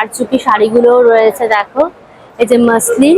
কারচুপি শাড়িগুলোও রয়েছে দেখো। এই যে মাসলিন,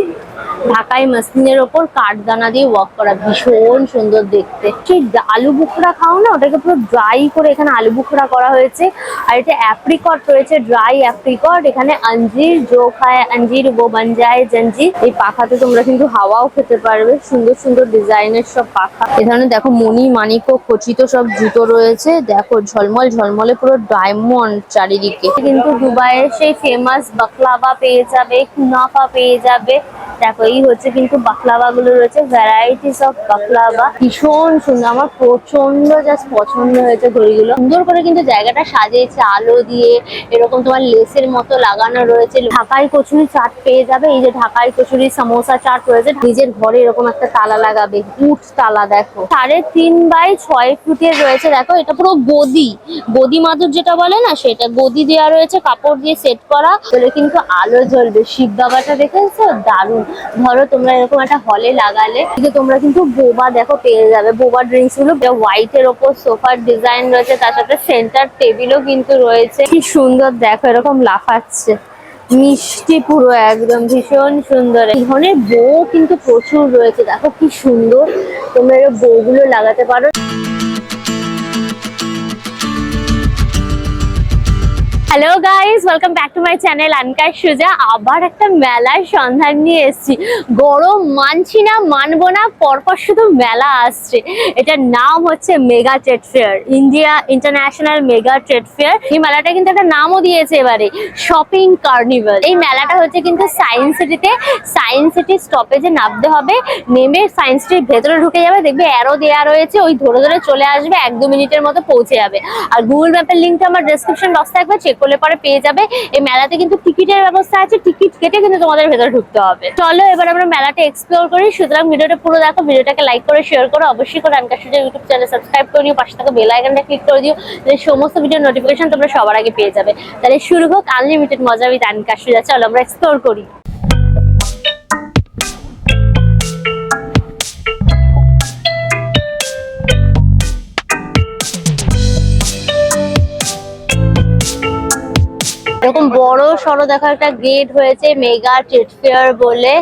ঢাকাই মাসলিনের ওপর কাঠদানা দিয়ে ওয়ার্ক করা, ভীষণ সুন্দর দেখতে। সেই আলু বুখরা খাও না, ওটাকে পুরো ড্রাই করে এখানে আলু বুখরা করা হয়েছে। আর এটা অ্যাপ্রিকট রয়েছে, ড্রাই অ্যাপ্রিকট। এখানে अंजीर जो खाए अंजीर वो बन जाए जंजीर। এই পাখাতে তোমরা কিন্তু হাওয়াও খেতে পারবে। সুন্দর সুন্দর ডিজাইনের সব পাখা। এখানে দেখো মণি মানিক ও খচিত সব জুতো রয়েছে। দেখো ঝলমল ঝলমলে পুরো ডায়মন্ড চারিদিকে। কিন্তু দুবাইয়ের সেই ফেমাস বাকলাভা পেয়ে যাবে, কুনাফা পেয়ে যাবে। দেখো এই হচ্ছে কিন্তু বাকলাভা গুলো রয়েছে, ভ্যারাইটিস অফ বাকলাভা। ভীষণ সুন্দর, আমার প্রচন্ড জাস্ট পছন্দ হয়েছে ঘড়িগুলো। সুন্দর করে কিন্তু জায়গাটা সাজিয়েছে আলো দিয়ে, এরকম তোমার লেসের মতো লাগানো রয়েছে। ঢাকাই কচুরি চাট পেয়ে যাবে। এই যে ঢাকাই কচুরি সমোসা চাট রয়েছে। নিজের ঘরে এরকম একটা তালা লাগাবে, উঠ তালা। দেখো 3.5 বাই 6 ফুটের রয়েছে। দেখো এটা পুরো গদি, গদি মাদুর যেটা বলে না, সেটা গদি দেওয়া রয়েছে, কাপড় দিয়ে সেট করা। বলে কিন্তু আলো জ্বলবে। শিক দাবাটা দেখেছো, দারুণ। ধরো তোমরা এরকম একটা হলে লাগালে, কিন্তু তোমরা কিন্তু বোবা দেখো পেয়ে যাবে। বোবা ড্রিঙ্কস গুলো হোয়াইট এর ওপর সোফার ডিজাইন রয়েছে, তার সাথে সেন্টার টেবিলও কিন্তু রয়েছে। কি সুন্দর দেখো, এরকম লাফাচ্ছে, মিষ্টি পুরো একদম, ভীষণ সুন্দর। এই ধরনের বউ কিন্তু প্রচুর রয়েছে। দেখো কি সুন্দর, তোমরা এর বউগুলো লাগাতে পারো। Hello guys, welcome back to my channel Anka Suja. আবার একটা মেলার সন্ধান নিয়ে এসেছি। গরম মানছি না, মানবো না, পরপর শুধু মেলা আসছে। এটার নাম হচ্ছে mega trade fair, India international mega trade fair. এই মেলাটা কিন্তু একটা নামও দিয়েছে এবারে, শপিং কার্নিভাল। এই মেলাটা হচ্ছে কিন্তু সায়েন্স সিটিতে, সায়েন্স সিটি স্টপেজে নামতে হবে। নেমে সায়েন্স সিটির ভেতরে ঢুকে যাবে, দেখবে অ্যারো দেওয়া রয়েছে, ওই ধরে ধরে চলে আসবে, 1-2 মিনিটের মতো পৌঁছে যাবে। আর গুগল ম্যাপের লিঙ্কটা আমার ডেসক্রিপশন বক্সে থাকবে, চেক করলে পরে পেয়ে যাবে। এই মেলাতে কিন্তু টিকিটের ব্যবস্থা আছে, টিকিট কেটে কিন্তু তোমাদের ভেতরে ঢুকতে হবে। চলো এবার আমরা মেলাটা এক্সপ্লোর করি। সুতরাং ভিডিওটা পুরো দেখো, ভিডিওটাকে লাইক করে শেয়ার করো, অবশ্যই করে আনকা সুজা ইউটিউব চ্যানেল সাবস্ক্রাইব করে দিও, পাশে থাকা বেল আইকনটা ক্লিক করে দিও, তাহলে সমস্ত ভিডিও নোটিফিকেশন তোমরা সবার আগে পেয়ে যাবে। তাহলে শুরু হোক আনলিমিটেড মজা উইথ আনকা সুজা। চলো আমরা এক্সপ্লোর করি। এরকম বড় সড়ো দেখা একটা গেট হয়েছে, মেগা ট্রেড ফেয়ার বলে।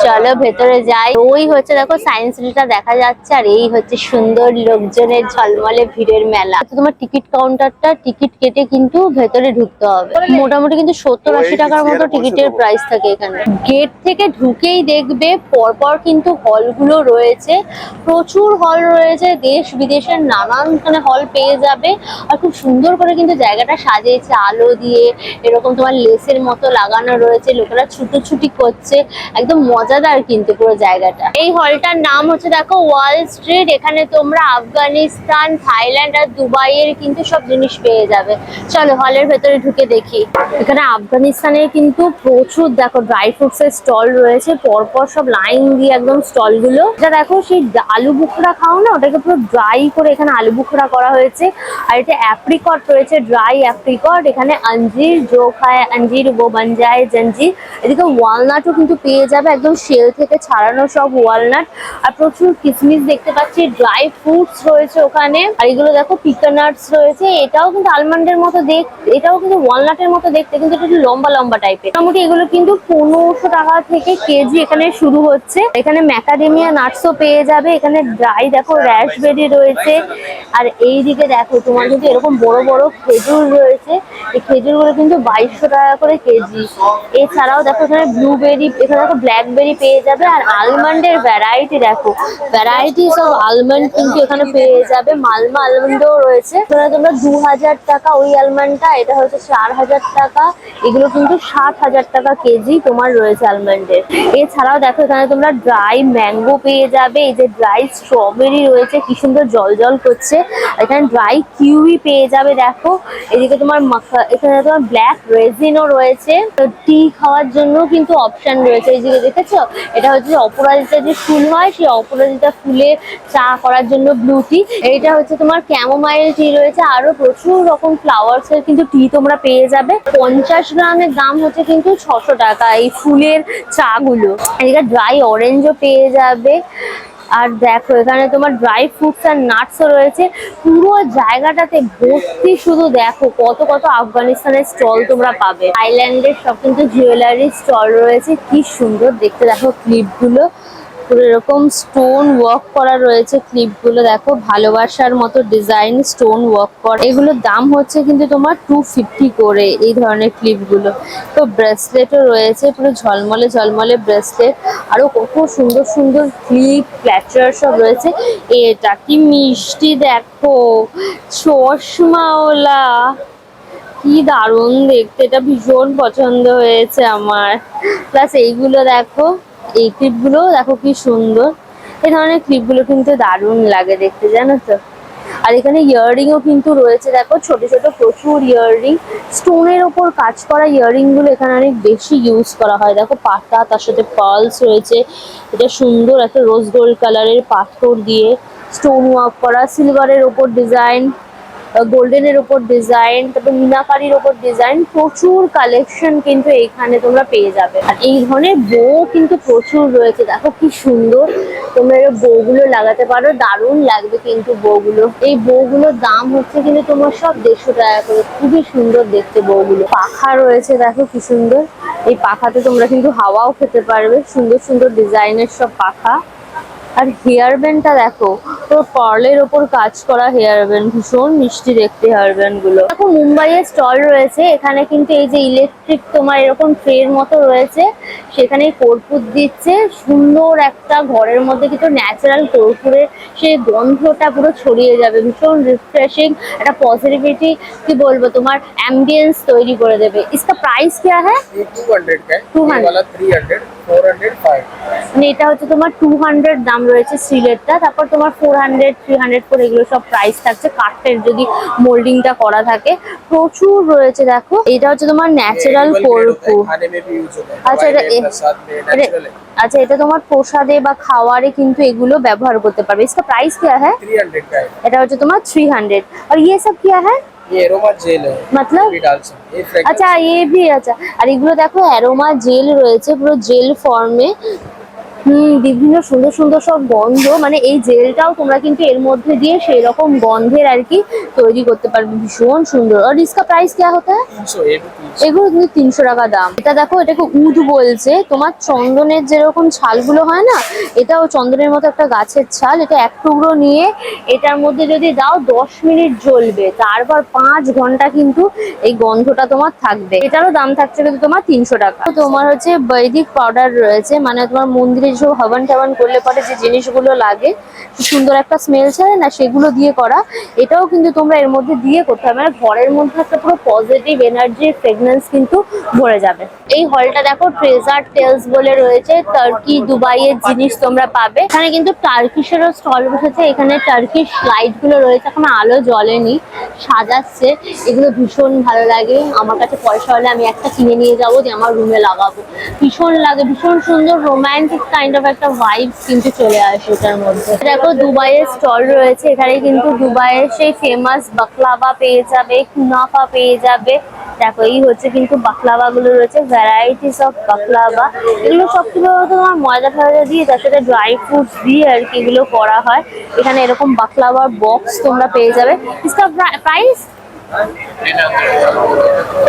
চলো ভেতরে যাই। ওই হচ্ছে দেখো সায়েন্স সিটিটা দেখা যাচ্ছে, আর এই হচ্ছে সুন্দর লোকজনের ঝলমলে ভিড়ের মেলা। তোমার টিকিট কাউন্টারটা, টিকিট কেটে কিন্তু ভেতরে ঢুকতে হবে। মোটামুটি কিন্তু 70-80 টাকার মতো টিকিটের প্রাইস থাকে এখানে। গেট থেকে ঢুকেই দেখবে পরপর কিন্তু হলগুলো রয়েছে, প্রচুর হল রয়েছে, দেশ বিদেশের নানান হল পেয়ে যাবে। আর খুব সুন্দর করে কিন্তু জায়গাটা সাজিয়েছে আলো দিয়ে, এরকম তোমার লেসের মতো লাগানো রয়েছে, লোকেরা ছুটোছুটি করছে, একদম মজাদার কিন্তু পুরো জায়গাটা। এই হলটার নাম হচ্ছে দেখো ওয়াল স্ট্রিট। এখানে তোমরা আফগানিস্তান, থাইল্যান্ড আর দুবাইয়ের কিন্তু সব জিনিস পেয়ে যাবে। চলো হলের ভেতরে ঢুকে দেখি। এখানে আফগানিস্তানের কিন্তু প্রচুর দেখো ড্রাই ফ্রুটস এর স্টল রয়েছে, পরপর সব লাইন দিয়ে একদম স্টল গুলো। এটা দেখো সেই আলু বুখরা খাও না, ওটাকে পুরো ড্রাই করে এখানে আলু বুখরা করা হয়েছে। আর এটা অ্যাপ্রিকট রয়েছে, ড্রাই অ্যাপ্রিকট। এখানে अंजीर जो खाए अंजीर वो बन जाए जंजीर। এদিকে ওয়ালনাটও কিন্তু পেয়ে যাবে, একদম শেল থেকে ছাড়ানো সব ওয়ালনাট। আর প্রচুর কিসমিস দেখতে পাচ্ছি, ড্রাই ফ্রুটস রয়েছে ওখানে। আর এগুলো দেখো পিকানাটস রয়েছে, এটাও কিন্তু আলমন্ডের মতো দেখতে, এটাও কিন্তু ওয়ালনাটের মতো দেখতে, কিন্তু এটা একটু লম্বা লম্বা টাইপের। মোটামুটি এগুলো কিন্তু 1500 টাকা থেকে কেজি এখানে শুরু হচ্ছে। এখানে ম্যাকাডেমিয়া নাটসও পেয়ে যাবে। এখানে ড্রাই দেখো রাসবেরি রয়েছে। আর এইদিকে দেখো তোমার কিন্তু এরকম বড় বড় খেজুর রয়েছে। এই খেজুরগুলো কিন্তু 2200 টাকা করে কেজি। এছাড়াও দেখো এখানে ব্লুবেরি, এখানে দেখো ব্ল্যাকবেরি পেয়ে যাবে। আর আলমন্ডের ভ্যারাইটি দেখো, ভ্যারাইটিস অফ আলমন্ড কিন্তু এখানে পেয়ে যাবে। মালমা আলমন্ডও রয়েছে। এখানে তোমরা 2000 টাকা ওই আলমন্ডটা, এটা হচ্ছে 4000 টাকা। এগুলো কিন্তু 7000 টাকা কেজি তোমার রয়েছে আলমন্ডের। এছাড়াও দেখো এখানে তোমরা ড্রাই ম্যাঙ্গো পেয়ে যাবে। এই যে ড্রাই স্ট্রবেরি রয়েছে, কি সুন্দর জল জল করছে। এখানে ড্রাই কিউই পেয়ে যাবে দেখো। এদিকে তোমার এখানে তোমার ব্ল্যাক রেজিনও রয়েছে, টি খাওয়ার জন্য কিন্তু অপশন রয়েছে। এই যে দেখেছো, এটা হচ্ছে অপরাজিতা যে ফুল হয়, সেই অপরাজিতা ফুলে চা করার জন্য ব্লু টি। এইটা হচ্ছে তোমার ক্যামোমাইল টি রয়েছে। আরো প্রচুর রকম ফ্লাওয়ার্স এর কিন্তু টি তোমরা পেয়ে যাবে। 50 গ্রামের দাম হচ্ছে কিন্তু 600 টাকা এই ফুলের চা গুলো। এদিকে ড্রাই অরেঞ্জও পেয়ে যাবে। আর দেখো এখানে তোমার ড্রাই ফ্রুটস আর নাটসও রয়েছে। পুরো জায়গাটাতে ভর্তি, শুধু দেখো কত কত আফগানিস্তানের স্টল তোমরা পাবে। আইল্যান্ডের সব কিন্তু জুয়েলারি স্টল রয়েছে, কি সুন্দর দেখতে। দেখো ক্লিপ গুলো পুরো এরকম স্টোন ওয়ার্ক করা রয়েছে, ক্লিপ গুলো দেখো ভালোবাসার মতো ডিজাইন স্টোন ওয়ার্ক করা। এগুলোর দাম হচ্ছে কিন্তু তোমার 250 করে এই ধরনের ক্লিপ গুলো। তো ব্রেসলেটও রয়েছে, পুরো ঝলমলে ঝলমলে ব্রেসলেট, আরো কত সুন্দর সুন্দর ক্লিপ ক্ল্যাচার সব রয়েছে। এটা কি মিষ্টি দেখো, চশমাওয়ালা, কি দারুণ দেখতে, এটা ভীষণ পছন্দ হয়েছে আমার। প্লাস এইগুলো দেখো, এই ক্লিপ গুলো দেখো কি সুন্দর। এই ধরনের ক্লিপ গুলো কিন্তু দারুণ লাগে দেখতে, জানো তো। আর এখানে ইয়াররিংও কিন্তু রয়েছে, দেখো ছোট ছোট প্রচুর ইয়াররিং, স্টোনের ওপর কাজ করা ইয়াররিং গুলো এখানে অনেক বেশি ইউজ করা হয়। দেখো পাতা, তার সাথে পার্লস রয়েছে। এটা সুন্দর একটা রোজ গোল্ড কালারের পাথর দিয়ে স্টোন ওয়ার্ক করা, সিলভারের ওপর ডিজাইন, গোল্ডেনের ওপর ডিজাইন, তারপর মিনাকারির ওপর ডিজাইন, প্রচুর কালেকশন কিন্তু এইখানে তোমরা পেয়ে যাবে। আর এই ধরনের বউ কিন্তু প্রচুর রয়েছে, দেখো কি সুন্দর। তোমরা এই বউগুলো লাগাতে পারো, দারুণ লাগবে কিন্তু বউগুলো। এই বউগুলোর দাম হচ্ছে কিন্তু তোমার সব 150 টাকা করে, খুবই সুন্দর দেখতে বউগুলো। পাখা রয়েছে দেখো কি সুন্দর, এই পাখাতে তোমরা কিন্তু হাওয়াও খেতে পারবে, সুন্দর সুন্দর ডিজাইনের সব পাখা। আর হেয়ার ব্যান্ডটা দেখো, তো পার্লের ওপর কাজ করা হেয়ার ব্যান্ড, ভীষণ মিষ্টি দেখতে হেয়ার ব্যান্ড গুলো। দেখো মুম্বাইয়ের স্টল রয়েছে, এখানে কিন্তু এই যে ইলেকট্রিক তোমার এরকম ট্রের মতো রয়েছে, সেখানে কর্পূর দিচ্ছে। সুন্দর একটা ঘরের মধ্যে কিন্তু ন্যাচারাল কর্পূরের সেই গন্ধটা পুরো ছড়িয়ে যাবে, ভীষণ রিফ্রেশিং একটা পজিটিভিটি, কি বলবো, তোমার অ্যাম্বিয়েন্স তৈরি করে দেবে। इसका प्राइस क्या है? 200 का है, 200 ये वाला 300, 400, 500। মানে এটা হচ্ছে তোমার 200 দাম রয়েছে সিলেটটা, তারপর তোমার 400 300 করে এগুলো সব প্রাইস থাকছে কাঠের যদি মোল্ডিংটা করা থাকে। প্রচুর রয়েছে দেখো। এটা হচ্ছে তোমার ন্যাচারাল কর্পূর। खाने में भी यूज होता है, আচ্ছা दवाई এটা में, प्रसाद में, नेचुरल है। আচ্ছা এটা তোমার প্রসাদে বা খাওয়ারে কিন্তু এগুলো ব্যবহার করতে পারবে। इसका प्राइस क्या है? 300 का है। এটা হচ্ছে তোমার 300। और ये सब क्या है? ये एरोमा जेल है, मतलब ये भी डाल सकते हैं, ये फ्रेगनेंस। আচ্ছা ये भी, আচ্ছা। আর এগুলো দেখো অ্যারোমা জেল রয়েছে, পুরো জেল ফর্মে। বিভিন্ন সুন্দর সুন্দর সব গন্ধ, মানে এই জেলটাও তোমরা কিন্তু এর মধ্যে দিয়ে সেই রকম গন্ধের আর কি তৈরি করতে পারবে, ভীষণ সুন্দর। আর इसका प्राइस क्या होता है? 300, ये भी 300। এগুলো কিন্তু 300 টাকা দাম। এটা দেখো, এটাকে উড বলছে। তোমার চন্দনের যেরকম ছালগুলো হয় না, এটাও চন্দনের মতো একটা গাছের ছাল। এটা এক টুকরো নিয়ে এটার মধ্যে যদি দাও 10 মিনিট জ্বলবে, তারপর 5 ঘন্টা কিন্তু এই গন্ধটা তোমার থাকবে। এটারও দাম থাকছে কিন্তু তোমার 300 টাকা। তো তোমার হচ্ছে বৈদিক পাউডার রয়েছে, মানে তোমার মন্দিরে যেসব হবন টাবন করলে পরে যে জিনিসগুলো লাগে, সুন্দর একটা স্মেল ছাড়ে না, সেগুলো দিয়ে করা। এটাও কিন্তু তোমরা এর মধ্যে দিয়ে করতে হবে, মানে ঘরের মধ্যে একটা পুরো পজিটিভ এনার্জির ফ্রেগনেন্স কিন্তু ভরে যাবে। এই হলটা দেখো ট্রেজার টেলস বলে রয়েছে, টার্কি দুবাইয়ের জিনিস তোমরা পাবে। এখানে কিন্তু টার্কিশেরও স্টল বসেছে। এখানে টার্কিশ লাইট গুলো রয়েছে, এখন আলো জ্বলেনি, সাজাচ্ছে। এগুলো ভীষণ ভালো লাগে আমার কাছে। পয়সা হলে আমি একটা কিনে নিয়ে যাবো, যে আমার রুমে লাগাবো, ভীষণ লাগে, ভীষণ সুন্দর রোমান্টিক কাইন্ড অফ একটা ভাইব কিন্তু চলে আসে এটার মধ্যে। দেখো দুবাইয়ের স্টল রয়েছে, এখানে কিন্তু দুবাইয়ের সেই ফেমাস বাকলাভা পেয়ে যাবে, কুনাফা পেয়ে যাবে। দেখো এই হচ্ছে কিন্তু বাকলাভা গুলো রয়েছে, ভ্যারাইটিস অফ বাকলাভা। এগুলো সব কিছু তোমার ময়দা টয়দা দিয়ে, তার সাথে ড্রাই ফ্রুটস দিয়ে আর কি এগুলো করা হয়। এখানে এরকম বাকলাভার বক্স তোমরা পেয়ে যাবে। इसका प्राइस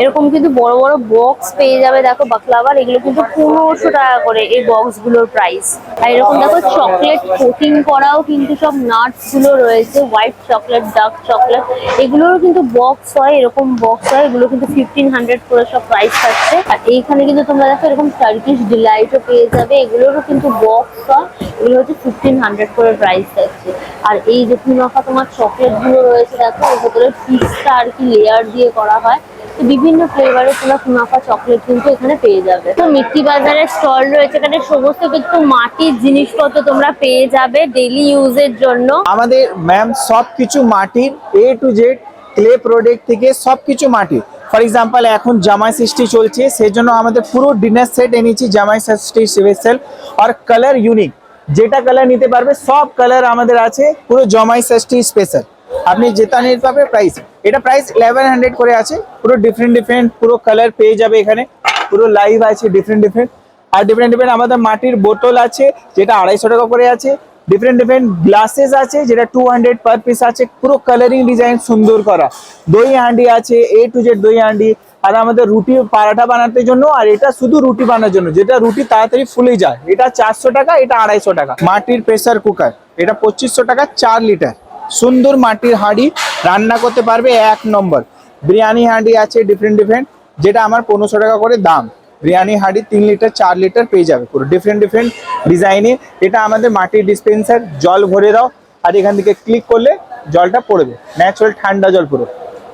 এরকম কিন্তু বড় বড় বক্স পেয়ে যাবে। দেখো বাকলাভার এগুলো কিন্তু 1500 টাকা করে এই বক্স গুলোর প্রাইস। আর এরকম দেখো চকলেট কোটিং করাও কিন্তু সব নাটস গুলো রয়েছে, হোয়াইট চকলেট, ডার্ক চকলেট, এগুলোরও কিন্তু বক্স হয়, এরকম বক্স হয়। এগুলো কিন্তু 1500 করে সব প্রাইস থাকছে। আর এইখানে কিন্তু তোমরা দেখো এরকম টার্কিশ ডিলাইটও পেয়ে যাবে, এগুলোরও কিন্তু বক্স হয়। এগুলো হচ্ছে 1500 করে প্রাইস থাকছে। আর এই যে কুনাফা তোমার চকলেট গুলো রয়েছে, দেখো এর ভেতরে পিস্তা আর কি লেয়ার দিয়ে করা হয়। তো বিভিন্ন ফ্লেভারের তোমরা কুনাফা চকলেট কিন্তু এখানে পেয়ে যাবে। তো মিট্টি বাজারের স্টল রয়েছে, এখানে সমস্ত কিন্তু মাটির জিনিসপত্র তোমরা পেয়ে যাবে ডেইলি ইউজের জন্য। আমাদের ম্যাম সবকিছু মাটির, এ টু জেড ক্লে প্রোডাক্ট থেকে সবকিছু মাটির। ফর এক্সাম্পল এখন জামাই ষষ্ঠী চলছে, সেই জন্য আমাদের পুরো ডিনার সেট এনেছি জামাই ষষ্ঠী স্পেশাল। আর কালার ইউনিক, যেটা কালার নিতে পারবে সব কালার আমাদের আছে, পুরো জামাই ষষ্ঠী স্পেশাল। আপনি যেটা নিতে পারবে প্রাইস, এটা প্রাইস 1100 করে আছে। পুরো ডিফারেন্ট ডিফারেন্ট পুরো কালার পেয়ে যাবে এখানে, পুরো লাইভ আছে ডিফারেন্ট ডিফারেন্ট। আর ডিফারেন্ট ডিফারেন্ট আমাদের মাটির বোতল আছে, যেটা 250 টাকা করে আছে। ডিফারেন্ট ডিফারেন্ট গ্লাসেস আছে যেটা 200 পার পিস আছে, পুরো কালারিং ডিজাইন সুন্দর করা। দই হাঁডি আছে, A to Z দই হাঁডি। আর আমাদের রুটি পারাঠা বানাতে জন্য, আর এটা শুধু রুটি বানানোর জন্য, যেটা রুটি তাড়াতাড়ি ফুলে যায়। এটা 400 টাকা, এটা 250 টাকা। মাটির প্রেসার কুকার, এটা 2500 টাকা, 4 লিটার। সুন্দর মাটির হাঁড়ি, রান্না করতে পারবে 1 নম্বর। বিরিয়ানি হাঁড়ি আছে ডিফারেন্ট ডিফারেন্ট, যেটা আমার 1500 টাকা করে দাম। বিরিয়ানি হাঁড়ি 3 লিটার 4 লিটার পেয়ে যাবে, পুরো ডিফারেন্ট ডিফারেন্ট ডিজাইনে। এটা আমাদের মাটির ডিসপেন্সার, জল ভরে দাও আর এখান থেকে ক্লিক করলে জলটা পড়বে, ন্যাচারাল ঠান্ডা জল, পুরো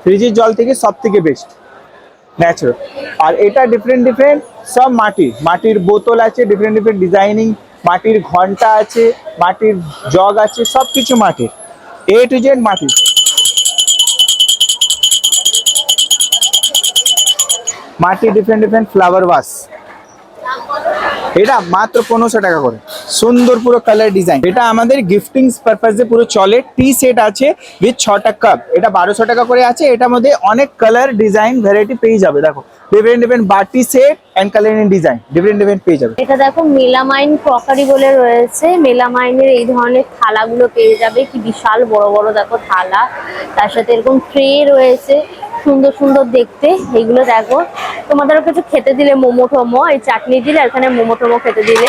ফ্রিজের জল থেকে সব থেকে বেস্ট ন্যাচারাল। আর এটা ডিফারেন্ট ডিফারেন্ট সব মাটির বোতল আছে, ডিফারেন্ট ডিফারেন্ট ডিজাইনিং, মাটির ঘন্টা আছে, মাটির জগ আছে, সব কিছু মাটির, A to Z মাটির। মাটির ডিফারেন্ট ডিফারেন্ট ফ্লাওয়ার ভাস, এটা মাত্র 1500 টাকা করে। সুন্দর পুরো কালার ডিজাইন, এটা আমাদের গিফটিং পারপাসে পুরো চলে। টি সেট আছে উইথ 6টা কাপ, এটা 1200 টাকা করে আছে। এটার মধ্যে অনেক কালার ডিজাইন ভ্যারাইটি পেয়ে যাবে। দেখো ডিফারেন্ট ডিফারেন্ট বাটি set and colouring design different different পেয়ে যাবে। এটা দেখো মেলামাইন ক্রকারি বলে রয়েছে, মেলামাইনের এই ধরনের থালাগুলো পেয়ে যাবে, কি বিশাল বড় বড় দেখো থালা, তার সাথে এরকম ট্রে রয়েছে, সুন্দর সুন্দর দেখতে। এগুলো দেখো তোমাদের কিছু খেতে দিলে, মোমো টোমো, এই চাটনি দিলে, এখানে মোমো টোমো খেতে দিলে,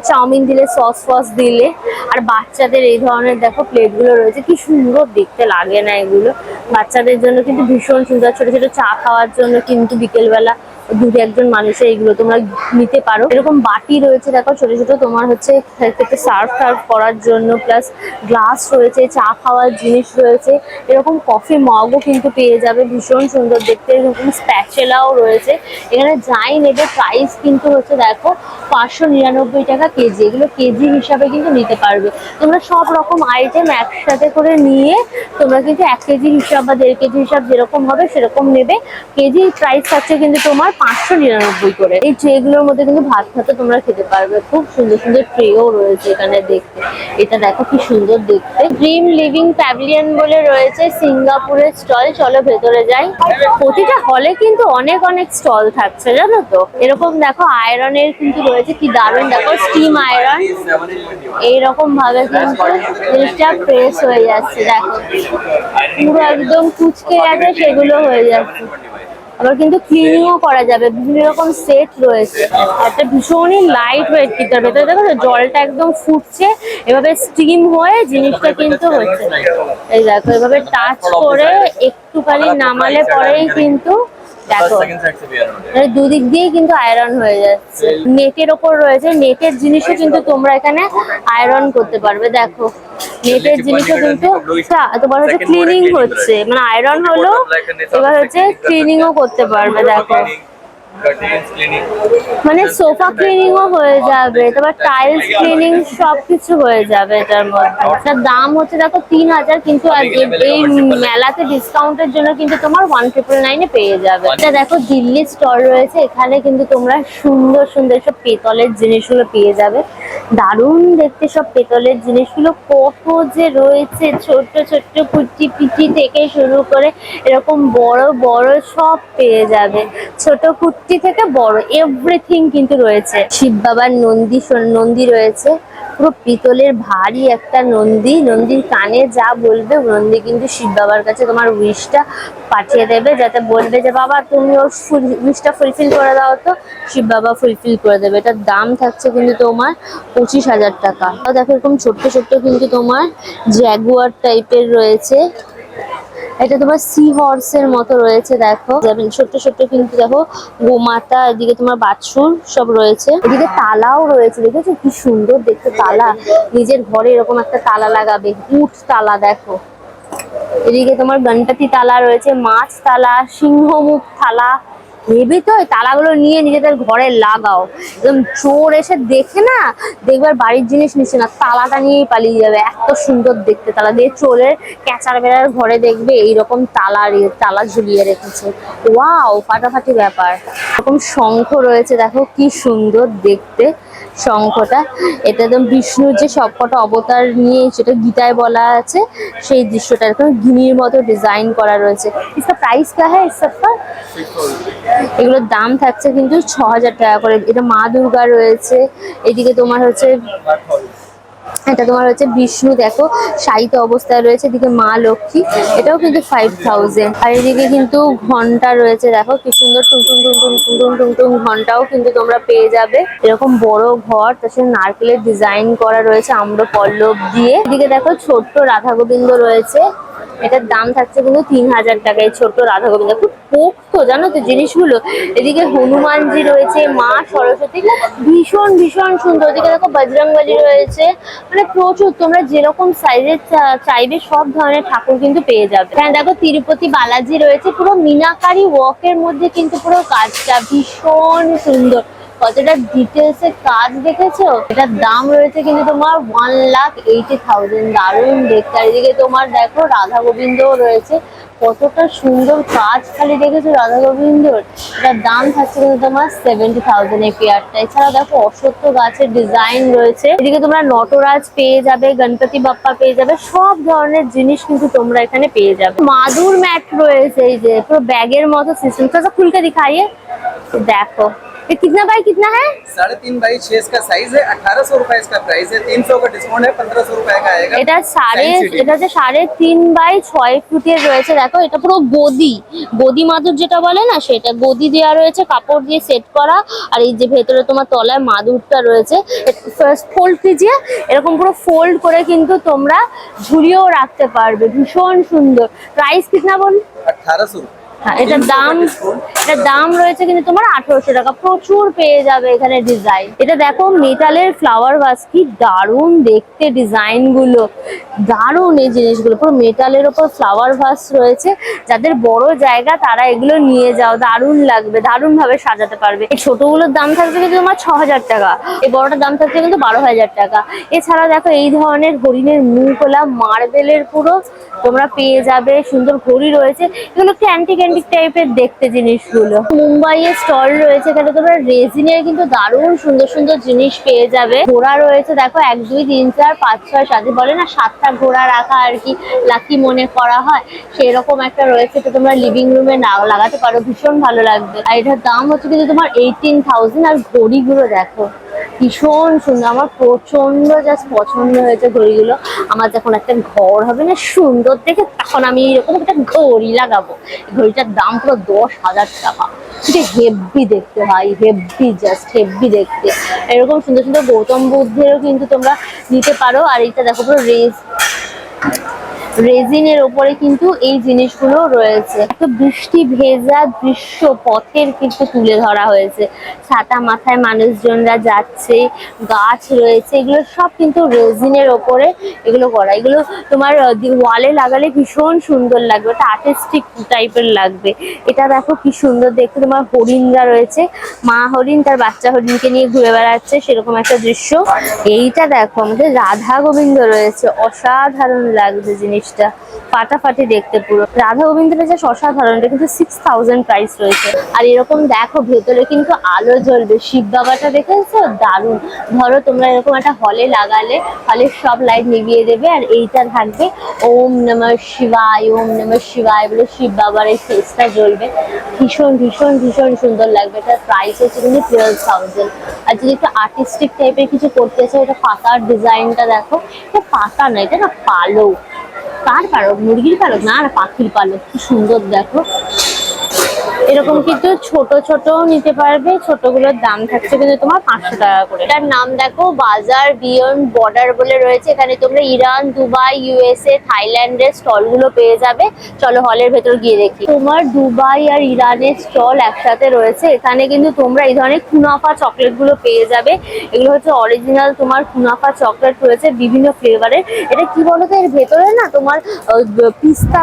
চাউমিন দিলে, সস ফস দিলে। আর বাচ্চাদের এই ধরনের দেখো প্লেটগুলো রয়েছে, কি সুন্দর দেখতে লাগে না এগুলো, বাচ্চাদের জন্য কিন্তু ভীষণ সুন্দর। ছোট ছোট চা খাওয়ার জন্য কিন্তু বিকেলবেলা দুটো একজন মানুষের এগুলো তোমরা নিতে পারো। এরকম বাটি রয়েছে দেখো ছোট ছোট, তোমার হচ্ছে সার্ভ করার জন্য, প্লাস গ্লাস রয়েছে, চা খাওয়ার জিনিস রয়েছে, এরকম কফি মগও কিন্তু পেয়ে যাবে, ভীষণ সুন্দর দেখতে। এরকম স্প্যাচেলাও রয়েছে। এখানে যাই নেবে প্রাইস কিন্তু হচ্ছে দেখো 599 টাকা কেজি। এগুলো কেজি হিসাবে কিন্তু নিতে পারবে তোমরা, সব রকম আইটেম একসাথে করে নিয়ে তোমরা কিন্তু 1 কেজি হিসাব বা 1.5 কেজি হিসাব যেরকম হবে সেরকম নেবে। কেজি প্রাইস থাকছে কিন্তু তোমার 599 করে। এই ট্রেগুলোর মধ্যে কিন্তু ভাত ভাতও তোমরা খেতে পারবে, খুব সুন্দর সুন্দর ট্রেও রয়েছে এখানে দেখতে। এটা দেখো কি সুন্দর দেখতে। ড্রিম লিভিং প্যাভিলিয়ন বলে রয়েছে সিঙ্গাপুরের স্টল, চলো ভেতরে যাই। প্রতিটা হলে কিন্তু অনেক অনেক স্টল থাকছে জানো তো। এরকম দেখো আয়রনের কিন্তু রয়েছে, কি দারুণ দেখো, স্টিম আয়রন, এইরকম ভাবে কিন্তু জিনিসটা প্রেস হয়ে যাচ্ছে, দেখো পুরো একদম কুচকে গেছে সেগুলো হয়ে যাচ্ছে। আবার কিন্তু ক্লিনিংও করা যাবে, বিভিন্ন রকম সেট রয়েছে। একটা ভীষণই লাইট ওয়েট, কিন্তু ভেতরে দেখো জলটা একদম ফুটছে, এভাবে স্টিম হয়ে জিনিসটা কিন্তু হচ্ছে। এই দেখো এভাবে টাচ করে একটুখানি নামালে পরেই কিন্তু দেখো দুদিক দিয়ে কিন্তু আয়রন হয়ে যাচ্ছে। নেটের ওপর রয়েছে, নেটের জিনিসও কিন্তু তোমরা এখানে আয়রন করতে পারবে। দেখো নেটের জিনিসও কিন্তু তোমার হচ্ছে ক্লিনিং হচ্ছে, মানে আয়রন হলো, এবার হচ্ছে ক্লিনিংও করতে পারবে। দেখো মানে সোফা ক্লিনিংও হয়ে যাবে, তারপর টাইলস ক্লিনিং সবকিছু হয়ে যাবে এটার মধ্যে। এটার দাম হচ্ছে দেখো 3000, কিন্তু এই মেলাতে ডিসকাউন্টের জন্য কিন্তু তোমার 1999 পেয়ে যাবে। এটা দেখো দিল্লি স্টল রয়েছে, এখানে কিন্তু তোমরা সুন্দর সুন্দর সব পেতলের জিনিসগুলো পেয়ে যাবে, দারুণ দেখতে সব পেতলের জিনিসগুলো। কত যে রয়েছে, ছোট ছোট কুচি পিচি থেকে শুরু করে এরকম বড় বড় সব পেয়ে যাবে, ছোট কুচি থেকে বড় এভরিথিং কিন্তু রয়েছে। শিব বাবার নন্দী রয়েছে, পুরো পিতলের ভারী একটা নন্দী। নন্দীর কানে যা বলবে নন্দী কিন্তু শিব বাবার কাছে তোমার উইশটা পাঠিয়ে দেবে, যাতে বলবে যে বাবা তুমি ওর উইশটা ফুলফিল করে দাও, তো শিব বাবা ফুলফিল করে দেবে। এটার দাম থাকছে কিন্তু তোমার 25,000 টাকা। দেখো এরকম ছোট্ট ছোট্ট কিন্তু তোমার জ্যাগুয়ার টাইপের রয়েছে, এটা তোমার সি হর্সের মতো রয়েছে। দেখো ছোট্ট ছোট্ট কিন্তু দেখো গোমাতা, এদিকে তোমার বাছুর সব রয়েছে, এদিকে তালাও রয়েছে, দেখেছো কি সুন্দর দেখতে তালা। নিজের ঘরে এরকম একটা তালা লাগাবে, উট তালা। দেখো এদিকে তোমার গণপতি তালা রয়েছে, মাছ তালা, সিংহমুখ তালা। ভেবে তো ওই তালাগুলো নিয়ে নিজেদের ঘরে লাগাও, একদম চোর এসে দেখে না, দেখবার বাড়ির জিনিস নিচ্ছে না, তালাটা নিয়েই পালিয়ে যাবে। এত সুন্দর দেখতে তালা দিয়ে, চোরের ক্যাচার বেড়ার ঘরে দেখবে এইরকম তালা ঝুলিয়ে রেখেছে। ওয়াও, ফাটাফাটি ব্যাপার। এরকম শঙ্খ রয়েছে, দেখো কি সুন্দর দেখতে শঙ্খটা। এটা একদম বিষ্ণুর যে সবকটা অবতার নিয়ে সেটা গীতায় বলা আছে, সেই দৃশ্যটা এরকম গিনির মতো ডিজাইন করা রয়েছে। इसका प्राइस क्या है इस सब का? এগুলোর দাম থাকছে কিন্তু 6000 টাকা করে। এটা মা দুর্গা রয়েছে, এদিকে তোমার হচ্ছে এটা তোমার হচ্ছে বিষ্ণু, দেখো শায়িত অবস্থায় রয়েছে, এদিকে মা লক্ষ্মী, এটাও কিন্তু 5000। আর এদিকে কিন্তু ঘন্টা রয়েছে, দেখো কি সুন্দর টুংটুং টুংটুং টুংটুং টুংটুং ঘন্টাও কিন্তু তোমরা পেয়ে যাবে। এরকম বড় ঘর, তার সাথে নারকেলের ডিজাইন করা রয়েছে আম্র পল্লব দিয়ে। এদিকে দেখো ছোট্ট রাধা গোবিন্দ রয়েছে, এটার দাম থাকছে কিন্তু 3000 টাকা। এই ছোট্ট রাধা গোবিন্দ খুব পোক্ত জানো তো জিনিসগুলো। এদিকে হনুমানজি রয়েছে, মা সরস্বতী, ভীষণ ভীষণ সুন্দর। এদিকে দেখো বজরংবলী রয়েছে, মানে প্রচুর, তোমরা যেরকম সাইজের চাইবে সব ধরনের ঠাকুর কিন্তু পেয়ে যাবে। এখানে দেখো তিরুপতি বালাজি রয়েছে, পুরো মিনাকারি ওয়ার্কের মধ্যে কিন্তু পুরো কাজটা ভীষণ সুন্দর। কতটা ডিটেলস এর কাজ দেখেছো। এটার দাম রয়েছে কিন্তু তোমার 1,80,000, দারুণ দেখতে। আর এদিকে তোমার দেখো রাধা গোবিন্দও রয়েছে, কতটা সুন্দর কাজ খালি দেখেছো রাধা গোবিন্দর। এটার দাম থাকছে কিন্তু তোমার 70,000 এই পেয়ারটা। এছাড়া দেখো অশ্বত্থ গাছের ডিজাইন রয়েছে, এদিকে তোমরা নটরাজ পেয়ে যাবে, গণপতি বাপ্পা পেয়ে যাবে, সব ধরনের জিনিস কিন্তু তোমরা এখানে পেয়ে যাবে। মাদুর ম্যাট রয়েছে, এই যে পুরো ব্যাগের মতো সিস্টেম। थोड़ा सा खुल के दिखाइए, देखो ये कितना बाई कितना है? 3.5 बाई 6 इसका साइज है, 1800 रुपए इसका प्राइस है, 300 का डिस्काउंट है, 1500 रुपए का आएगा। এটা হচ্ছে 3.5 বাই 6 ফুটের রয়েছে। দেখো এটা পুরো গদি মাদুর যেটা বলে না, সেটা গদি দেওয়া রয়েছে, কাপড় দিয়ে সেট করা। আর এই যে ভেতরে তোমার তলায় মাদুরটা রয়েছে, ফার্স্ট ফোল্ড কিজিয়ে এরকম পুরো ফোল্ড করে কিন্তু তোমরা ঝুলিয়েও রাখতে পারবে, ভীষণ সুন্দর। প্রাইস কিতনা বল? 1800 रुपए। হ্যাঁ, এটার দাম রয়েছে কিন্তু তোমার 1800 টাকা। প্রচুর পেয়ে যাবে এখানে ডিজাইন। এটা দেখো মেটালের ফ্লাওয়ার ভাস, কি দারুণ দেখতে ডিজাইন গুলো, দারুণ এই জিনিসগুলো। পুরো মেটালের ওপর ফ্লাওয়ার ভাস রয়েছে, যাদের বড় জায়গা তারা এগুলো নিয়ে যাও, দারুণ লাগবে, দারুণ ভাবে সাজাতে পারবে। এই ছোটগুলোর দাম থাকছে কিন্তু তোমার 6000 টাকা, এই বড়টার দাম থাকছে কিন্তু 12,000 টাকা। এছাড়া দেখো এই ধরনের হরিণের মুখওয়ালা মার্বেলের পুরো তোমরা পেয়ে যাবে, সুন্দর ঘড়ি রয়েছে। এগুলো একটু অ্যান্টিক টাইপের দেখতে জিনিসগুলো। মুম্বাইয়ের স্টল রয়েছে, এখানে তোমরা রেজিনের কিন্তু দারুণ সুন্দর সুন্দর জিনিস পেয়ে যাবে। ঘোড়া রয়েছে দেখো 1 2 3 4 5 6 7, বলে না 7টা ঘোড়া রাখা আর কি লাকি মনে করা হয়, সেরকম একটা রয়েছে। তো তোমরা লিভিং রুমে লাগাতে পারো, ভীষণ ভালো লাগবে। আর এটার দাম হচ্ছে কিন্তু তোমার 18,000। আর ঘড়িগুলো দেখো ভীষণ সুন্দর, আমার প্রচন্ড জাস্ট পছন্দ হয়েছে ঘড়িগুলো। আমার যখন একটা ঘর হবে না সুন্দর দেখে, তখন আমি এরকম একটা ঘড়ি লাগাবো। ঘড়িটার দাম পুরো 10,000 টাকা। হেভি দেখতে ভাই, হেভি, জাস্ট হেভি দেখতে। এরকম সুন্দর সুন্দর গৌতম বুদ্ধেরও কিন্তু তোমরা নিতে পারো। আর এইটা দেখো পুরো রেজিনের ওপরে কিন্তু এই জিনিসগুলো রয়েছে। একটা বৃষ্টি ভেজা দৃশ্য পথের কিন্তু তুলে ধরা হয়েছে, ছাতা মাথায় মানুষজনরা যাচ্ছে, গাছ রয়েছে, এগুলো সব কিন্তু রেজিনের ওপরে এগুলো করা। এগুলো তোমার ওয়ালে লাগালে ভীষণ সুন্দর লাগবে, একটা আর্টিস্টিক টাইপের লাগবে। এটা দেখো কি সুন্দর দেখতে, তোমার হরিণরা রয়েছে, মা হরিণ তার বাচ্চা হরিণকে নিয়ে ঘুরে বেড়াচ্ছে, সেরকম একটা দৃশ্য। এইটা দেখো আমাদের রাধা গোবিন্দ রয়েছে, অসাধারণ লাগছে জিনিসটা, ফাটাফাটি দেখতে পুরো। রাধা গোবিন্দটা যে অসাধারণ, এটা কিন্তু 6000 প্রাইস রয়েছে। আর এরকম দেখো ভেতরে কিন্তু আলো জ্বলবে, শিব বাবাটা দেখেছো দারুণ। ধরো তোমরা এরকম একটা হলে লাগালে, হলের সব লাইট নিভিয়ে দেবে, আর এইটা থাকবে ওম নমঃ শিবায়, ওম নমঃ শিবায় বলে শিব বাবার এই ফেসটা জ্বলবে, ভীষণ ভীষণ ভীষণ সুন্দর লাগবে। এটার প্রাইস হচ্ছে কিন্তু 12,000। আর যদি একটু আর্টিস্টিক টাইপের কিছু করতে চাও, এটা পাতার ডিজাইনটা দেখো, এটা পাতা না, এটা না পালক। কার পালক? মুরগির পালক না, পাখির পালক, কি সুন্দর দেখো। এরকম কিন্তু ছোট ছোট নিতে পারবে, ছোটগুলোর দাম থাকছে কিন্তু তোমার 500 টাকা করে। এটার নাম দেখো বাজার বিয়ন্ড বর্ডার বলে রয়েছে। এখানে তোমরা ইরান, দুবাই, ইউএসএ, থাইল্যান্ডের স্টল গুলো পেয়ে যাবে। চলো হলের ভেতর গিয়ে দেখি। তোমার দুবাই আর ইরানের স্টল একসাথে রয়েছে। এখানে কিন্তু তোমরা এই ধরনের কুনাফা চকলেট গুলো পেয়ে যাবে। এগুলো হচ্ছে অরিজিনাল তোমার কুনাফা চকলেট রয়েছে বিভিন্ন ফ্লেভারের। এটা কি বলতো, এর ভেতরে না তোমার পিস্তা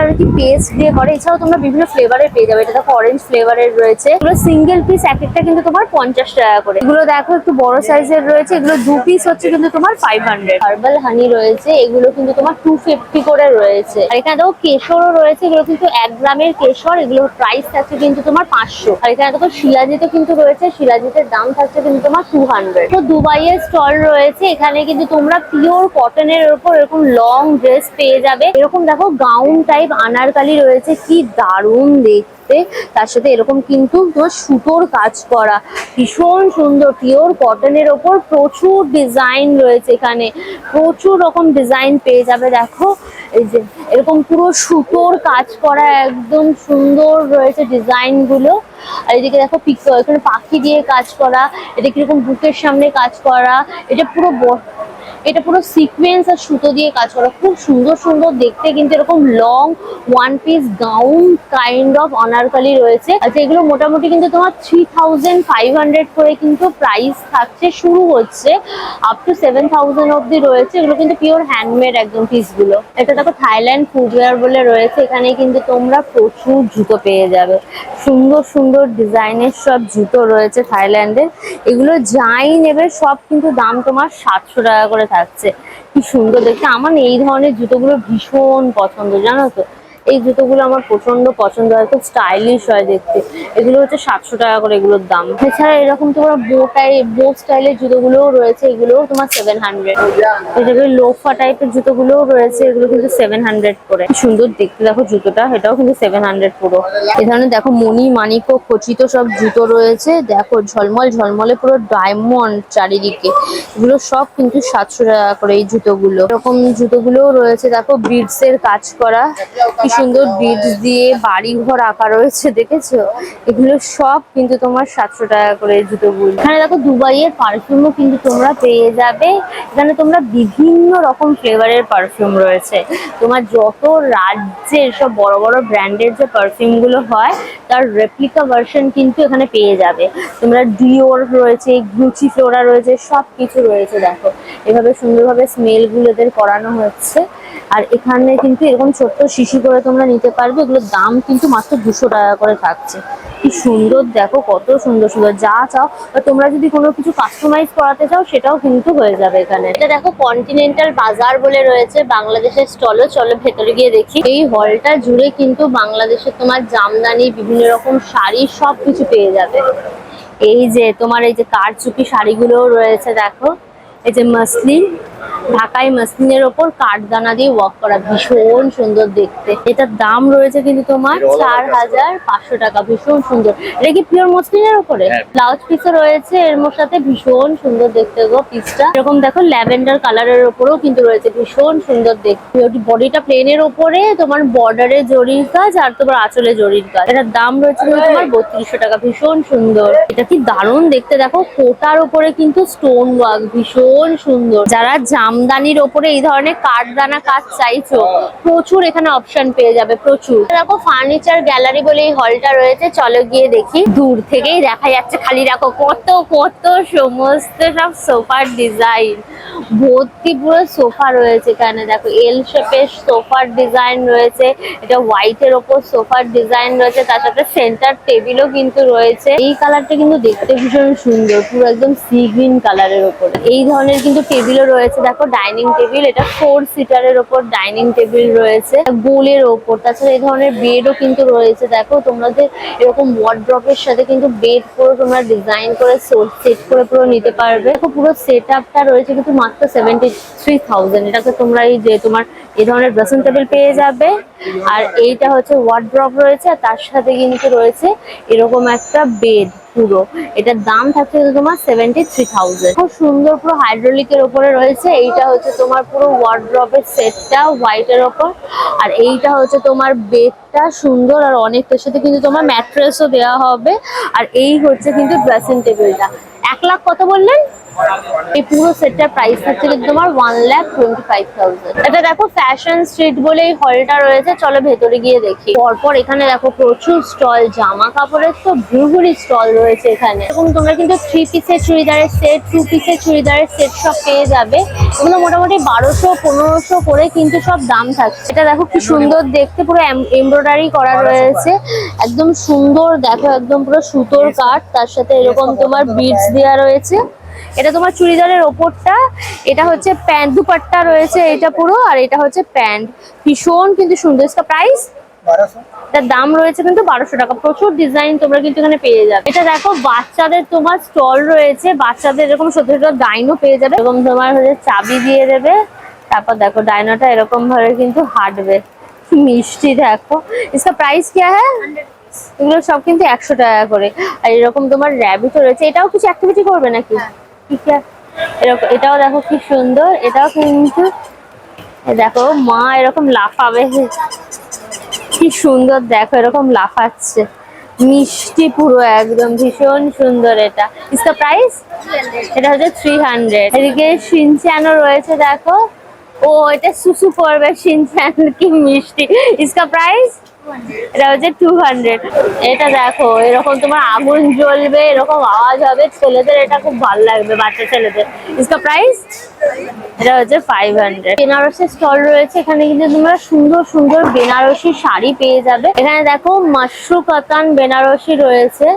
আর কি পেস্ট দিয়ে করে। এছাড়াও তোমরা বিভিন্ন ফ্লেভারের পেয়ে যাবে। এটা দেখো অরেঞ্জ ফ্লেভারের রয়েছে। এগুলো সিঙ্গেল পিস এক একটা কিন্তু তোমার 50 টাকা করে। এগুলো দেখো একটু বড় সাইজের রয়েছে, এগুলো 2 পিস হচ্ছে কিন্তু তোমার 500। হার্বাল হানি রয়েছে, এগুলো কিন্তু তোমার 250 করে রয়েছে। আর এখানে দেখো কেশরও রয়েছে, এগুলো কিন্তু 1 গ্রামের কেশর, এগুলো প্রাইস থাকছে কিন্তু তোমার 500। আর এখানে দেখো শিলাজিৎ কিন্তু রয়েছে, শিলাজিতের দাম থাকছে কিন্তু তোমার 200। তো দুবাইয়ের স্টল রয়েছে, এখানে কিন্তু তোমরা পিওর কটনের উপর এরকম লং ড্রেস পেয়ে যাবে। এরকম দেখো গাউন টাইপ আনারকালি রয়েছে, কি দারুণ দেখতে। দেখতে, তার সাথে এরকম কিন্তু তোমার সুতোর কাজ করা, ভীষণ সুন্দর পিওর কটনের ওপর প্রচুর ডিজাইন রয়েছে এখানে, প্রচুর রকম ডিজাইন পেয়ে যাবে। দেখো এই যে এরকম পুরো সুতোর কাজ করা একদম সুন্দর রয়েছে ডিজাইন গুলো। আর এদিকে দেখো এখানে পাখি দিয়ে কাজ করা, এটা কিরকম বুকের সামনে কাজ করা, এটা পুরো সিকোয়েন্স আর সুতো দিয়ে কাজ করা, খুব সুন্দর সুন্দর দেখতে। কিন্তু এরকম long one piece gown kind of Anarkali রয়েছে। আচ্ছা এগুলো মোটামুটি কিন্তু তোমার 3500 করে কিন্তু প্রাইস থাকছে, শুরু হচ্ছে আপ টু 7000 অব্দি রয়েছে। এগুলো কিন্তু পিওর হ্যান্ডমেড একদম পিসগুলো। এটা দেখো থাইল্যান্ড ফুটওয়্যার বলে রয়েছে, এখানে কিন্তু তোমরা প্রচুর জুতো পেয়ে যাবে, সুন্দর সুন্দর ডিজাইনের সব জুতো রয়েছে থাইল্যান্ডের। এগুলো যাই নেবে সব কিন্তু দাম তোমার 700 টাকা করে থাকছে। কি সুন্দর দেখতে, আমার এই ধরনের জুতোগুলো ভীষণ পছন্দ, জানো তো। এই জুতোগুলো আমার প্রচন্ড পছন্দ হয়, খুব স্টাইলিশ হয় দেখতে। এগুলো হচ্ছে 700 টাকা করে এগুলোর দাম। এছাড়া এরকম তোমার বো স্টাইলের জুতোগুলোও রয়েছে, এগুলোও তোমার 700। এটাকে লোফা টাইপের জুতোগুলোও রয়েছে, এগুলো কিন্তু 700 করে। সুন্দর দেখতে দেখো জুতোটা, এটাও কিন্তু 700 পুরো। এ ধরনের দেখো মণি মানিক ও খচিত সব জুতো রয়েছে, দেখো ঝলমল ঝলমলে পুরো ডায়মন্ড চারিদিকে। এগুলো সব কিন্তু 700 টাকা করে এই জুতোগুলো। এরকম জুতোগুলোও রয়েছে, দেখো বিডস এর কাজ করা, কি সুন্দর বিডস দিয়ে বাড়ি ঘর আঁকা রয়েছে, দেখেছো? এগুলো সব কিন্তু তোমার 700 টাকা করে এই জুতোগুলো। এখানে দেখো দুবাইয়ের পারফিউমও কিন্তু তোমরা পেয়ে যাবে। এখানে তোমরা বিভিন্ন রকম ফ্লেভারের পারফিউম রয়েছে, তোমার যত রাজ্যের সব বড় বড় ব্র্যান্ডের যে পারফিউম গুলো হয় তার রেপ্লিকা ভার্সন কিন্তু এখানে পেয়ে যাবে তোমরা। ডিওর রয়েছে, গুচি ফ্লোরা রয়েছে, সবকিছু রয়েছে। দেখো এভাবে সুন্দরভাবে স্মেল গুলো এদের করানো হচ্ছে। আর এখানে কিন্তু এরকম ছোট্ট শিশি করে তোমরা নিতে পারবে, এগুলোর দাম কিন্তু মাত্র 200 টাকা করে থাকছে। কি সুন্দর দেখো, কত সুন্দর সুন্দর যা চাও, বা তোমরা যদি কোনো কিছু কাস্টমাইজ করাতে চাও সেটাও কিন্তু হয়ে যাবে এখানে। এটা দেখো কন্টিনেন্টাল বাজার বলে রয়েছে বাংলাদেশের স্টলও, চলো ভেতরে গিয়ে দেখি। এই হলটা জুড়ে কিন্তু বাংলাদেশের তোমার জামদানি, বিভিন্ন রকম শাড়ি সবকিছু পেয়ে যাবে। এই যে তোমার এই যে কারচুপি শাড়িগুলোও রয়েছে, দেখো এই যে মাসলিন, ঢাকাই মাসলিনের ওপর কাঠদানা দিয়ে ওয়ার্ক করা, ভীষণ সুন্দর দেখতে। এটার দাম রয়েছে কিন্তু তোমার 4500 টাকা, ভীষণ সুন্দর। এটা কি পিওর মসলিনের ওপরে ব্লাউজ পিসও রয়েছে এর সাথে, ভীষণ সুন্দর দেখতে গো পিসটা। এরকম দেখো ল্যাভেন্ডার কালারের ওপরেও কিন্তু রয়েছে, ভীষণ সুন্দর দেখতে। বডিটা প্লেনের ওপরে তোমার বর্ডারে জরির কাজ আর তোমার আঁচলে জরির কাজ। এটার দাম রয়েছে তোমার 3200 টাকা, ভীষণ সুন্দর। এটা কি দারুণ দেখতে, দেখো কোটার উপরে কিন্তু স্টোন ওয়ার্ক, ভীষণ সুন্দর। যারা জামদানির ওপরে এই ধরনের কাঠদানা কাজ চাইছো, প্রচুর এখানে অপশন পেয়ে যাবে, প্রচুর। দেখো ফার্নিচার গ্যালারি বলে এই হলটা রয়েছে, চলো গিয়ে দেখি। দূর থেকেই দেখা যাচ্ছে খালি, দেখো কত কত সমস্ত সব সোফার ডিজাইন, ভর্তি পুরো সোফা রয়েছে এখানে। দেখো এল শেপের সোফার ডিজাইন রয়েছে, এটা হোয়াইট এর ওপর সোফার ডিজাইন রয়েছে, তার সাথে সেন্টার টেবিলও কিন্তু রয়েছে। এই কালারটা কিন্তু দেখতে ভীষণ সুন্দর, পুরো একদম সি গ্রিন কালারের ওপর। এই ধরনের কিন্তু টেবিলও রয়েছে, দেখো ডাইনিং টেবিল, এটা 4 সিটারের ওপর ডাইনিং টেবিল রয়েছে গোলের ওপর। তাছাড়া এই ধরনের বেডও কিন্তু রয়েছে, দেখো তোমাদের এরকম ওয়ার্ড্রপের সাথে কিন্তু বেড পুরো তোমরা ডিজাইন করে সেট করে পুরো নিতে পারবে। দেখো পুরো সেট আপটা রয়েছে কিন্তু মাত্র 73000। এটাকে তোমরা এই যে তোমার এই ধরনের ড্রেসিং টেবিল পেয়ে যাবে, আর এইটা হচ্ছে ওয়ার্ড্রপ রয়েছে, আর তার সাথে কিন্তু রয়েছে এরকম একটা বেড পুরো। এটার দাম থাকছে তোমার 73000। খুব সুন্দর পুরো হাইড্রোলিকের ওপরে রয়েছে। এইটা হচ্ছে তোমার পুরো ওয়ার্ড্রপের সেটটা হোয়াইট এর ওপর, আর এইটা হচ্ছে তোমার বেডটা সুন্দর, আর অনেকটার সাথে কিন্তু তোমার ম্যাট্রেসও দেওয়া হবে। আর এই হচ্ছে কিন্তু ড্রেসিং টেবিলটা। 1 লাখ কত বললেন? এই পুরো সেটটার প্রাইস থাকছে কিন্তু তোমার 1,25,000। এটা দেখো ফ্যাশন স্ট্রিট বলে এই হলটা রয়েছে, চলো ভেতরে গিয়ে দেখি। পরপর এখানে দেখো প্রচুর স্টল, জামা কাপড়ের তো ভুরভুরি স্টল রয়েছে এখানে। এরকম তোমরা কিন্তু 3 পিসের চুড়িদারের সেট, 2 পিসের চুড়িদারের সেট সব পেয়ে যাবে। এগুলো মোটামুটি 1200-1500 করে কিন্তু সব দাম থাকছে। এটা দেখো কি সুন্দর দেখতে, পুরো এমব্রয়ডারি করা রয়েছে, একদম সুন্দর। দেখো একদম পুরো সুতোর কাট, তার সাথে এরকম তোমার বিডস দেওয়া রয়েছে। এটা তোমার চুড়িদারের ওপরটা, এটা হচ্ছে প্যান্ট, দুপাট্টা রয়েছে এটা পুরো, আর এটা হচ্ছে প্যান্ট। ভীষণ কিন্তু সুন্দর। इसका প্রাইস 1200। তার দাম রয়েছে কিন্তু 1200 টাকা। প্রচুর ডিজাইন তোমরা কিন্তু এখানে পেয়ে যাবে। এটা দেখো বাচ্চাদের তোমার স্টল রয়েছে, বাচ্চাদের এরকম ছোট ছোট ডাইনো পেয়ে যাবে। এরকম তোমার হচ্ছে চাবি দিয়ে দেবে, তারপর দেখো ডাইনোটা এরকম ভাবে কিন্তু হাঁটবে, মিষ্টি। দেখো इसका प्राइस क्या है? এগুলো সব কিন্তু 100 টাকা করে। আর এরকম তোমার র্যাবিটও রয়েছে, এটাও কিছু অ্যাক্টিভিটি করবে নাকি? ঠিক আছে, এরকম এটাও দেখো কি সুন্দর, এটাও কিন্তু দেখো মা এরকম লাফাবে, কি সুন্দর দেখো এরকম লাফাচ্ছে, মিষ্টি পুরো একদম ভীষণ সুন্দর। এটা ইসকা প্রাইস, এটা হচ্ছে 300। এদিকে শিনচ্যানও রয়েছে দেখো, ও এটা সুসু করবে শিনচ্যান, কি মিষ্টি। ইসকা প্রাইস, এটা হচ্ছে 200। এটা দেখো এরকম তোমার আগুন জ্বলবে, এরকম আওয়াজ হবে, ছেলেদের এটা খুব ভালো লাগবে, বাচ্চা ছেলেদের। ইসকা প্রাইস, এটা হচ্ছে 500। বেনারসের স্টল রয়েছে, এখানে কিন্তু তোমরা সুন্দর সুন্দর বেনারসি শাড়ি পেয়ে যাবে। এখানে দেখো মাশরু কাতান বেনারসি রয়েছে,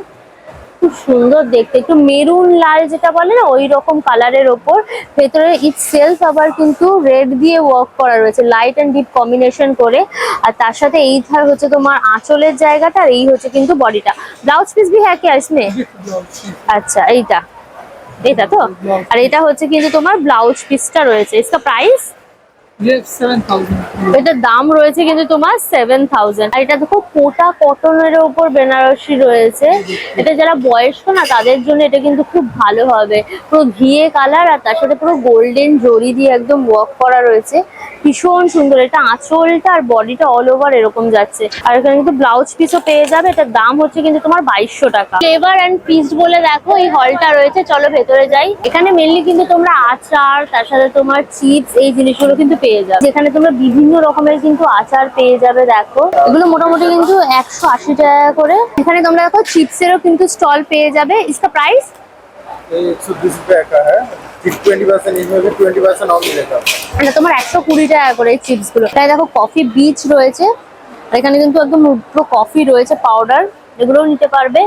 খুব সুন্দর দেখতে, একটু মেরুন লাল যেটা বলে না ওই রকম কালারের ওপর, ভেতরে ইট সেলফ আবার কিন্তু রেড দিয়ে ওয়ার্ক করা রয়েছে, লাইট এন্ড ডিপ কম্বিনেশন করে। আর তার সাথে এই ধার হচ্ছে তোমার আঁচলের জায়গাটা, আর এই হচ্ছে কিন্তু বডিটা। ব্লাউজ পিস ভি হ্যাঁ क्या इसमें? আচ্ছা এইটা, এটা তো। আর এটা হচ্ছে কিন্তু তোমার ব্লাউজ পিসটা রয়েছে। इसका প্রাইস, এটার দাম রয়েছে কিন্তু তোমার 7000। আর এটা দেখো কোটা কটনের উপর বেনারসি রয়েছে, এটা যারা বয়স্ক না তাদের জন্য এটা কিন্তু খুব ভালো হবে, পুরো ঘিয়ে কালার আর তার সাথে পুরো গোল্ডেন জরি দিয়ে একদম ওয়ার্ক করা রয়েছে, ভীষণ সুন্দর। এটা আঁচলটা আর বডিটা অল ওভার এরকম যাচ্ছে। আর এখানে কিন্তু ব্লাউজ পিসও পেয়ে যাবে, এটার দাম হচ্ছে কিন্তু তোমার 2200 টাকা। ফ্লেভার এন্ড ফিস্ট বলে দেখো এই হলটা রয়েছে, চলো ভেতরে যাই। এখানে মেনলি কিন্তু তোমরা আচার, তার সাথে তোমার চিপস, এই জিনিসগুলো কিন্তু পেয়ে যাবে, যেখানে তোমরা বিভিন্ন রকমের কিন্তু আচার পেয়ে যাবে। দেখো এগুলো মোটামুটি কিন্তু 180 টাকা করে। এখানে তোমরা দেখো চিপসেরও কিন্তু স্টল পেয়ে যাবে। इसका प्राइस 120 रुपए का है, 20% इसमें भी 20% ऑफ मिलेगा। এটা তোমার 120 টাকা করে এই চিপস গুলো। তাই দেখো কফি বিচ রয়েছে, আর এখানে কিন্তু একদম পুরো কফি রয়েছে পাউডার, এগুলোও নিতে পারবে।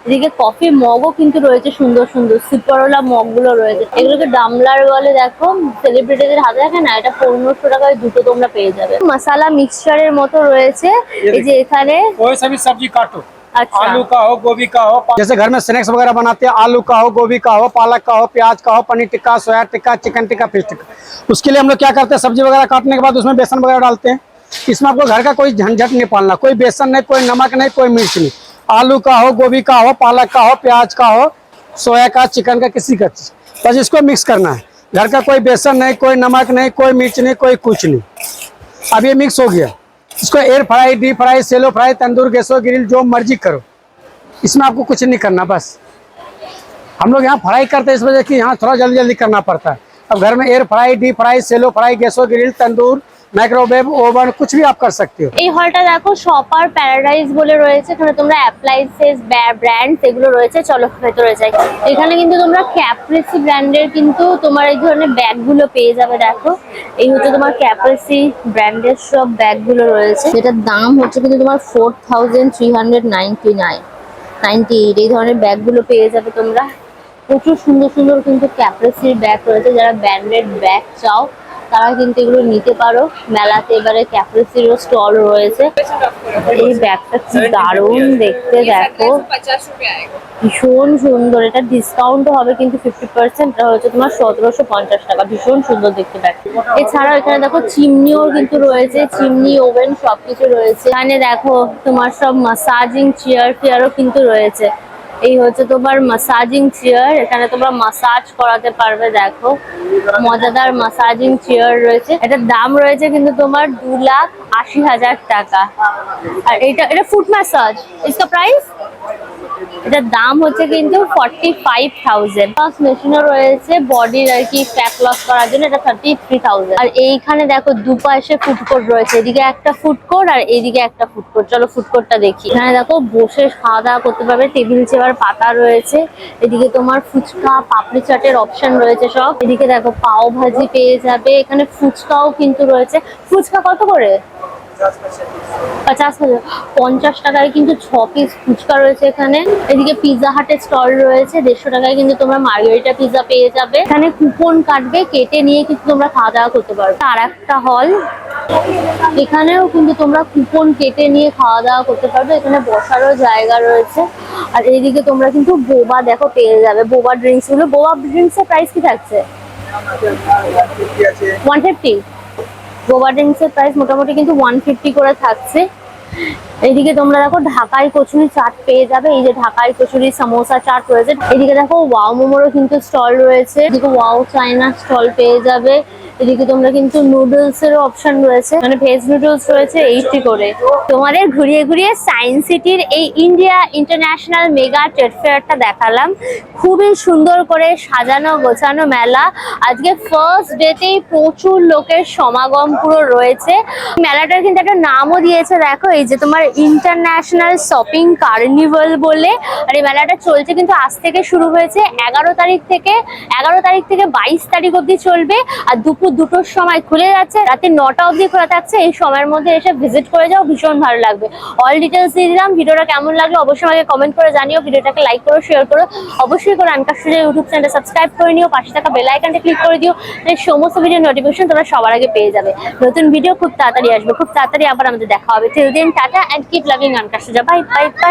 এদিকে কফি মগও কিন্তু রয়েছে, সুন্দর সুন্দর সিপারওয়ালা মগ গুলো রয়েছে, এগুলোকে ডামলার বলে। দেখো সেলিব্রিটিদের হাতে থাকে না, এটা 1500 টাকায় দুটো তোমরা পেয়ে যাবে। মশলা মিক্সচারের মতো রয়েছে, এই যে এখানে कोई सा भी सब्जी काटो, আচ্ছা आलू का हो, गोभी का हो, जैसे घर में स्नैक्स वगैरह बनाते हैं, आलू का हो, गोभी का हो, पालक का हो, प्याज का हो, पनीर टिक्का, सोया टिक्का, चिकन टिक्का, फिश टिक्का, उसके लिए हम लोग क्या करते हैं, सब्जी वगैरह काटने के बाद उसमें बेसन वगैरह डालते हैं। इसमें आपको घर का कोई झंझट नहीं पालना, कोई बेसन नहीं, कोई नमक नहीं, कोई मिर्च नहीं। आलू का हो, गोभी का हो, पालक का हो, प्याज का हो, सोया का, चिकन का, किसी का, बस इसको मिक्स करना है। घर का कोई बेसन नहीं, कोई नमक नहीं, कोई मिर्च नहीं, कोई कुछ नहीं। अब ये मिक्स हो गया, इसको एयर फ्राई, डीप फ्राई, सेलो फ्राई, तंदूर, गैसो ग्रिल, जो मर्जी करो, इसमें आपको कुछ नहीं करना। बस हम लोग यहाँ फ्राई करते हैं इस वजह कि यहाँ थोड़ा जल्दी जल्दी करना पड़ता है। अब घर में एयर फ्राई, डीप फ्राई, सेलो फ्राई, गैसो ग्रिल, तंदूर, माइक्रोवेव, ओवन, कुछ भी आप कर सकते हो। এই হলটা দেখো শপার প্যারাডাইস বলে রয়েছে, এখানে তোমরা অ্যাপ্লায়েন্সেস ব্র্যান্ড এগুলো রয়েছে, চলো ভেতরে যাই। এখানে কিন্তু তোমরা ক্যাপ্রিসি ব্র্যান্ডের কিন্তু তোমার এই ধরনের ব্যাগগুলো পেয়ে যাবে। দেখো এই হচ্ছে তোমার ক্যাপ্রিসি ব্র্যান্ডের সব ব্যাগগুলো রয়েছে, যেটার দাম হচ্ছে কিন্তু তোমার 4399 এই ধরনের ব্যাগগুলো পেয়ে যাবে তোমরা। প্রচুর সুন্দর সুন্দর কিন্তু ক্যাপ্রিসির ব্যাগ রয়েছে, যারা ব্র্যান্ডেড ব্যাগ চাও তারা কিন্তু এগুলো নিতে পারো। মেলাতে এবারে ক্যাপ্রিসিরও স্টল রয়েছে। এই ব্যাগটা কি দারুণ দেখতে, দেখো ভীষণ সুন্দর, এটা ডিসকাউন্টও হবে কিন্তু 50%, এটা হচ্ছে তোমার 1750 টাকা। ভীষণ সুন্দর দেখতে ব্যাগ। এছাড়াও এখানে দেখো চিমনিও কিন্তু রয়েছে, চিমনি, ওভেন সবকিছু রয়েছে। এখানে দেখো তোমার সব মাসাজিং চেয়ারও কিন্তু রয়েছে। এই হচ্ছে তোমার মাসাজিং চেয়ার, এখানে তোমরা মাসাজ করাতে পারবে। দেখো মজাদার মাসাজিং চেয়ার রয়েছে, এটার দাম রয়েছে কিন্তু তোমার 2,80,000 টাকা। আর এটা ফুট ম্যাসাজ, इसका প্রাইস, এটার দাম হচ্ছে কিন্তু 45,000। মেশিনও রয়েছে বডির আর কি ফ্যাট লস করার জন্য, এটা 33,000। আর এইখানে দেখো দুপাশে ফুড কোর্ট রয়েছে, এদিকে একটা ফুড কোর্ট আর এইদিকে একটা ফুড কোর্ট। চলো ফুড কোর্টটা দেখি। এখানে দেখো বসে খাওয়া দাওয়া করতে পারবে, টেবিল চেয়ার পাতা রয়েছে। এদিকে তোমার ফুচকা, পাপড়ি চাটের অপশন রয়েছে সব। এদিকে দেখো পাও ভাজি পেয়ে যাবে, এখানে ফুচকাও কিন্তু রয়েছে। ফুচকা কত করে? 50 টাকায় কিন্তু 6 পিস ফুচকা রয়েছে এখানে। এদিকে পিৎজা হাটের স্টল রয়েছে, 150 টাকায় কিন্তু তোমরা মার্গারিটা পিৎজা পেয়ে যাবে। এখানে কুপন কাটবে, কেটে নিয়ে কিন্তু তোমরা খাওয়া দাওয়া করতে পারবে। আর একটা হল, এখানেও কিন্তু তোমরা কুপন কেটে নিয়ে খাওয়া দাওয়া করতে পারবে, এখানে বসারও জায়গা রয়েছে। আর এইদিকে তোমরা কিন্তু বোবা দেখো পেয়ে যাবে, বোবা ড্রিঙ্কস গুলো। বোবা ড্রিঙ্কস এর প্রাইস কি থাকছে? 150। বোবা ড্রিঙ্কস এর প্রাইস মোটামুটি কিন্তু 150 করে থাকছে। এদিকে তোমরা দেখো ঢাকাই কচুরি চাট পেয়ে যাবে, এই যে ঢাকাই কচুরি সমোসা চাট রয়েছে। এদিকে দেখো ওয়াও মোমোরও কিন্তু স্টল রয়েছে, এদিকে ওয়াও চাইনা স্টল পেয়ে যাবে। এদিকে তোমরা কিন্তু নুডলস এর অপশন রয়েছে, মানে ভেজ নুডলস রয়েছে 80 করে। তোমাদের ঘুরিয়ে ঘুরিয়ে সায়েন্স সিটির এই ইন্ডিয়া ইন্টারন্যাশনাল মেগা ট্রেড ফেয়ারটা দেখালাম। খুবই সুন্দর করে সাজানো গোছানো মেলা। আজকে ফার্স্ট ডেতেই প্রচুর লোকের সমাগম পুরো রয়েছে। মেলাটার কিন্তু একটা নামও দিয়েছে দেখো, এই যে তোমার ইন্টারন্যাশনাল শপিং কার্নিভাল বলে। আর এই মেলাটা চলছে কিন্তু আজ থেকে শুরু হয়েছে, 11 তারিখ থেকে 22 তারিখ অবধি চলবে। আর দুপুর 2টোর সময় খুলে যাচ্ছে, রাতে 9টা অবধি খোলা থাকছে। এই সময়ের মধ্যে এসে ভিজিট করে যাও, ভীষণ ভালো লাগবে। অল ডিটেলস দিয়ে দিলাম। ভিডিওটা কেমন লাগলো অবশ্যই আমাকে কমেন্ট করে জানিও। ভিডিওটাকে লাইক করো, শেয়ার করো, অবশ্যই করে আনকাশুজা ইউটিউব চ্যানেলটা সাবস্ক্রাইব করে নিও, পাশে থাকা বেল আইকনটা ক্লিক করে দিও, সমস্ত ভিডিও নোটিফিকেশন তোমরা সবার আগে পেয়ে যাবে। নতুন ভিডিও খুব তাড়াতাড়ি আসবে, খুব তাড়াতাড়ি আবার আমাদের দেখা হবে। টিল দেন টাটা and keep loving Ankasuja. Bye bye by.